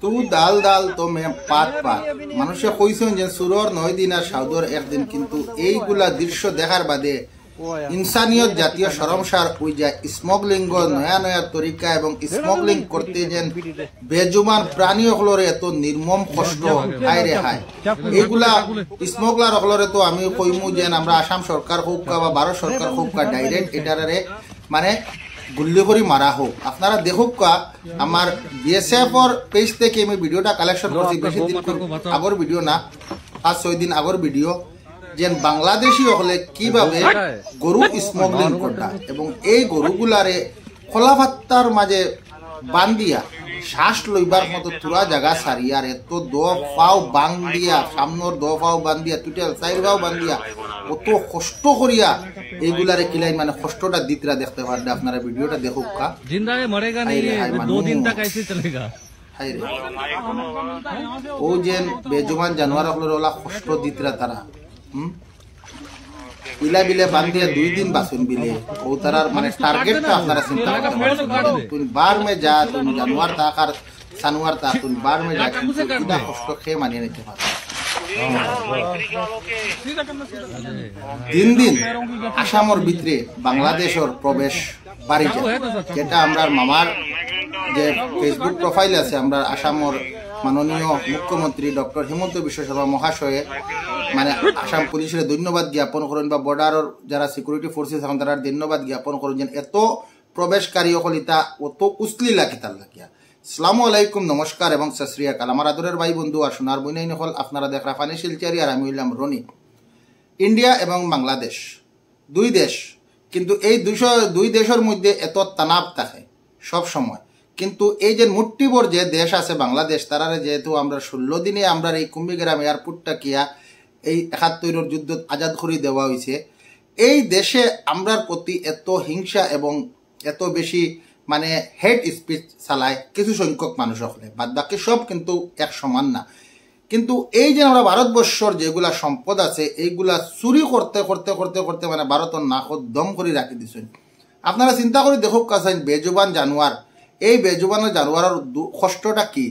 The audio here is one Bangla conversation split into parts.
তু দাল দাল তো মে পাত পাত মানুষে কইছেন যে সুরর 9 দিন আর সাউদর একদিন, কিন্তু এইগুলা দৃশ্য দেখার বাদে ইনসানিয়ত জাতীয় শরমসার ওই যে স্মগলিং নয়া নয়া তরিকা এবং স্মগলিং করতে যেন বেজুমান প্রাণী হলরে এত নির্মম কষ্ট হায় রে হায়। এইগুলা স্মগলার হলরে তো আমি কইমু যে আমরা আসাম সরকার হোক বা ভারত সরকার হোক ডাইরেক্ট এটারে মানে গুল্লি করে মারা হোক। আপনারা দেখুক আমার বিএসএফ এর পেজ থেকে আমি ভিডিওটা কালেকশন করছি, বেশি দিন আগর ভিডিও না, 5-6 দিন আগর ভিডিও, যে বাংলাদেশি হলে কিভাবে গরু স্মগলিং করা এবং এই গরুগুলারে খোলাভাত্তার মাঝে বান্দিয়া শ্বাস লইবার মতো তুরা জায়গা সারিয়ার এত দফাও বাং দিয়া সামনের দফাও বান্দিয়া টুটাল 4 ভাও বান্দিয়া অত কষ্ট করিয়া এইগুলারে কিলাই মানে কষ্টটা দিতরা দেখতে পারলে আপনারা ভিডিওটা দেখুক কা জিন্দা মরেগা नहीं रे 2 दिन तक ऐसे चलेगा। হাই রে ও যেন বেজুমান জানোয়ার হলো ওলা কষ্ট দিতরা তারা ইলা বিলে বান্ধিয়া 2 দিন বাসুন বিলে ও তারার মানে টার্গেটটা আপনারা চিন্তা করতে পারেন। তুমি বার মে যা তুমি জানোয়ার তাকার সানোয়ার তা তুমি বার মে যা কিটা কষ্ট খেয়ে মানিয়ে নিতে পারো। দিন দিন আসামর ভিতরে বাংলাদেশের প্রবেশ বাড়ি যায়, যেটা আমরা মামার যে ফেসবুক প্রোফাইল আছে আমরা আসামর মাননীয় মুখ্যমন্ত্রী ডক্টর হিমন্ত বিশ্ব শর্মা মহাশয়ে মানে আসাম পুলিশের ধন্যবাদ জ্ঞাপন করেন বা বর্ডারের যারা সিকিউরিটি ফোর্সেস এখন তারা ধন্যবাদ জ্ঞাপন করেন যে এত প্রবেশকারী অকলিতা অত উসলিলা কিতাল লাগিয়া। আসসালামু আলাইকুম, নমস্কার এবং সত শ্রী আকাল। আমার আদরের ভাই বন্ধু আর সোনার বইনাইন হল আপনারা দেখরা ফানি শিলচারি আর আমি হইলাম রনি। ইন্ডিয়া এবং বাংলাদেশ 2 দেশ, কিন্তু এই 2 দেশের মধ্যে এত তানাব থাকে সব সময়, কিন্তু এই যে মুট্টিবর যে দেশ আছে বাংলাদেশ তারারে যেহেতু আমরা 16 দিনে আমরা এই কুম্বিগ্রাম এয়ারপোর্টটা কিয়া এই 71 যুদ্ধ আজাদ করে দেওয়া হয়েছে, এই দেশে আমরার প্রতি এত হিংসা এবং এত বেশি মানে হেড স্পিচ চালায় কিছু সংখ্যক মানুষ হলে, বাদ বাকি সব কিন্তু এক সমান না। কিন্তু এই যে আমরা ভারতবর্ষর যেগুলা সম্পদ আছে এইগুলা চুরি করতে করতে করতে করতে মানে ভারতের নাকত দম করে রাখি দিচ্ছেন। আপনারা চিন্তা করে দেখুক কাছেন বেজুবান জানোয়ার, এই বেজুবানের জানোয়ারের কষ্টটা কি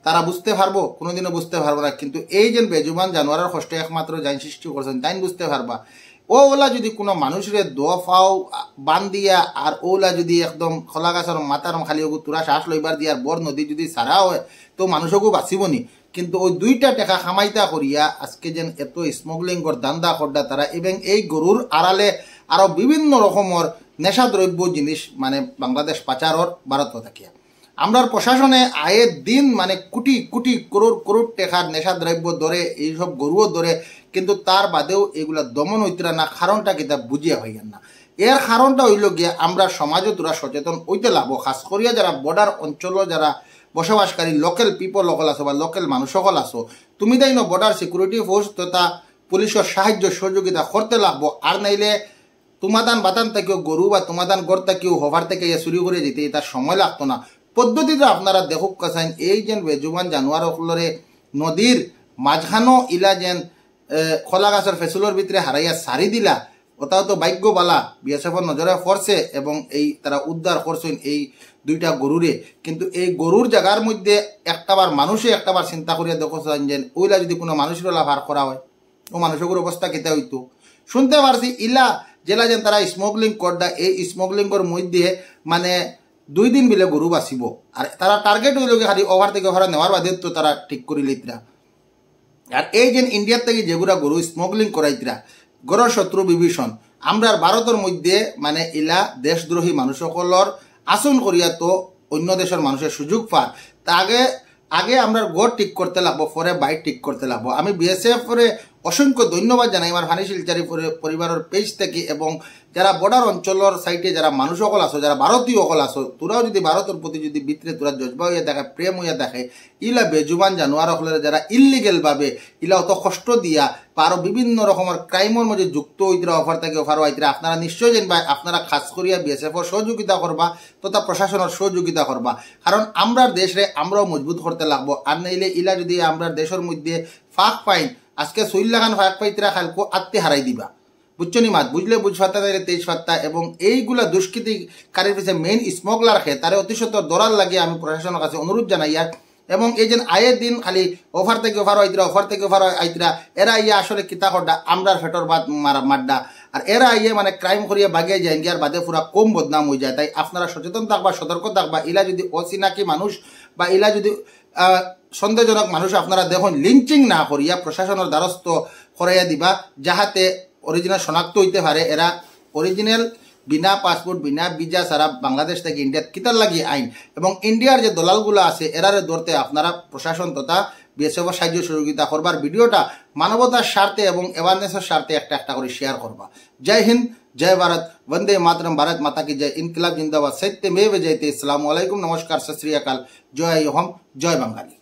তারা বুঝতে পারবো? কোনোদিনও বুঝতে পারবো না। কিন্তু এই যে বেজুবান জানোয়ারের কষ্ট একমাত্র যাই সৃষ্টি করছেন তাই বুঝতে পারবা। ওলা যদি কোনো মানুষের দফাও বান দিয়া আর ওলা যদি একদম খোলা গাছের মাথার খালি তুরা শ্বাস লইবার দিয়ার বড় নদী যদি সারা হয় তো মানুষকেও বাঁচিবনি। কিন্তু ওই 2টা টাকা খামাইতা করিয়া আজকে যেন এত স্মগলিংর দান্দা খড্ডা তারা এবং এই গরুর আড়ালে আরো বিভিন্ন রকমের নেশাদ্রব্য জিনিস মানে বাংলাদেশ পাচারর ভারত থাকিয়া আমরার প্রশাসনে আয়ের দিন মানে কোটি কোটি করোড় করোড় টাকার নেশাদ্রব্য ধরে এইসব গরুও ধরে, কিন্তু তার বাদেও এগুলা দমন হইতরা না। কারণটা কিতা বুঝিয়া হইয়ান না। এর কারণটা হইল গিয়া আমরা সমাজও তোরা সচেতন হইতে লাগবো, খাস করিয়া যারা বর্ডার অঞ্চল যারা বসবাসকারী লোকাল পিপল সকল আছো বা লোকাল মানুষ সকল আছো, তুমি তাই না বর্ডার সিকিউরিটি ফোর্স তথা পুলিশের সাহায্য সহযোগিতা করতে লাগবো। আর নাইলে তোমাদান বাতান থেকেও গরু বা তোমাদান গড় থেকেও হভার থেকে চুরি করে যেতে তার সময় লাগতো না। পদ্ধতিটা আপনারা দেখুক কাছেন এই যেন বেজুবান জানোয়ার সকলরে নদীর মাঝখানো ইলা যেন খোলা গাছের ফেসুলোর ভিতরে হারাইয়া সারি দিলা, ওটাও তো ভাগ্যবালা বিএসএফের নজরে পড়ছে এবং এই তারা উদ্ধার করছেন এই 2টা গরুরে। কিন্তু এই গরুর জায়গার মধ্যে একটাবার মানুষে একটাবার চিন্তা করিয়া দেখছেন যে ওইলা যদি কোনো মানুষের লাভার করা হয় ও মানুষের অবস্থা কেটে হইতো। শুনতে পারছি ইলা জেলা যেন তারা স্মগলিং করডা, এই স্মগলিংয়ের মধ্যে মানে 2 দিন বিলে গরু বাঁচিব। আর তারা টার্গেট হইল খালি ওভার থেকে ওভার নেওয়ার বাদে তো তারা ঠিক করি লিতরা। আর এই যে ইন্ডিয়ার থেকে যেগুলা গরু স্মগলিং করাইতরা গড় শত্রু বিভীষণ আমরার ভারতের মধ্যে মানে ইলা দেশদ্রোহী মানুষ সকলের আসন করিয়া তো অন্য দেশের মানুষের সুযোগ পায়। তা আগে আমরা গড় ঠিক করতে লাগবো, পরে বাইক ঠিক করতে লাগবো। আমি বিএসএফ পরে অসংখ্য ধন্যবাদ জানাই আমার ফানি শিলচারি পরিবারের পেজ থেকে এবং যারা বর্ডার অঞ্চলের সাইডে যারা মানুষ সকল আছো, যারা ভারতীয় সকল আছো, তোরাও যদি ভারতের প্রতি যদি ভিতরে তোরা জজবা হইয়া দেখে প্রেম হইয়া দেখে ইলা বেজুবান জানোয়ার সকলের যারা ইলিগেল ভাবে ইলা অত কষ্ট দিয়া আরো বিভিন্ন রকমের ক্রাইমের মধ্যে যুক্ত হইতরা অফার থেকে অফার হইতরা আপনারা নিশ্চয় জানবা। আপনারা খাস করিয়া বিএসএফের সহযোগিতা করবা তথা প্রশাসনের সহযোগিতা করবা, কারণ আমরা দেশে আমরাও মজবুত করতে লাগবো। আর নাইলে ইলা যদি আমরা দেশের মধ্যে ফাঁক পাইন আজকে 4 লাখান ফাঁক পাইতরা খালকো আত্মে হারাই দিবা, বুঝছো নি মাত বুঝলে বুঝফাত্তা তাইলে তেজফাত্তা। এবং এইগুলা দুষ্কৃতিকারীর পিছিয়ে মেইন স্মগলার খে তারে অতি সত্তর দরার লাগে আমি প্রশাসনের কাছে অনুরোধ জানাই। আর এবং এই যে আয়ের দিন খালি অফার থেকে অফার আইতরা এরা ইয়ে আসলে কিতা করডা আমরার ফেটর বাদ মাড্ডা আর এরা ইয়ে মানে ক্রাইম করিয়া বাগিয়ে যায় গিয়ার বাদে পুরা কম বদনাম হয়ে যায়। তাই আপনারা সচেতন থাকবা, সতর্ক থাকবা। ইলা যদি অচিনাকি মানুষ বা ইলা যদি সন্দেহজনক মানুষ আপনারা দেখুন, লিঞ্চিং না করিয়া প্রশাসনের দ্বারস্থ করাইয়া দিবা, যাহাতে অরিজিনাল শনাক্ত হইতে পারে এরা অরিজিনাল বিনা পাসপোর্ট বিনা ভিসা ছাড়া বাংলাদেশ থেকে ইন্ডিয়াত কিতার লাগি আইন। এবং ইন্ডিয়ার যে দলালগুলো আছে এরারে ধরতে আপনারা প্রশাসন তথা বিএসএফ সাহায্য সহযোগিতা করবার। ভিডিওটা মানবতার স্বার্থে এবং অ্যাওয়ারনেসের স্বার্থে একটা করে শেয়ার করবা। জয় হিন্দ, জয় ভারত, বন্দে মাতরম, ভারত মাতা কি জয়, ইনকিলাব জিন্দাবাদ, সত্যমেব জয়তে। আসসালামু আলাইকুম, নমস্কার, সত শ্রী আকাল, জয় হোম, জয় বাঙালি।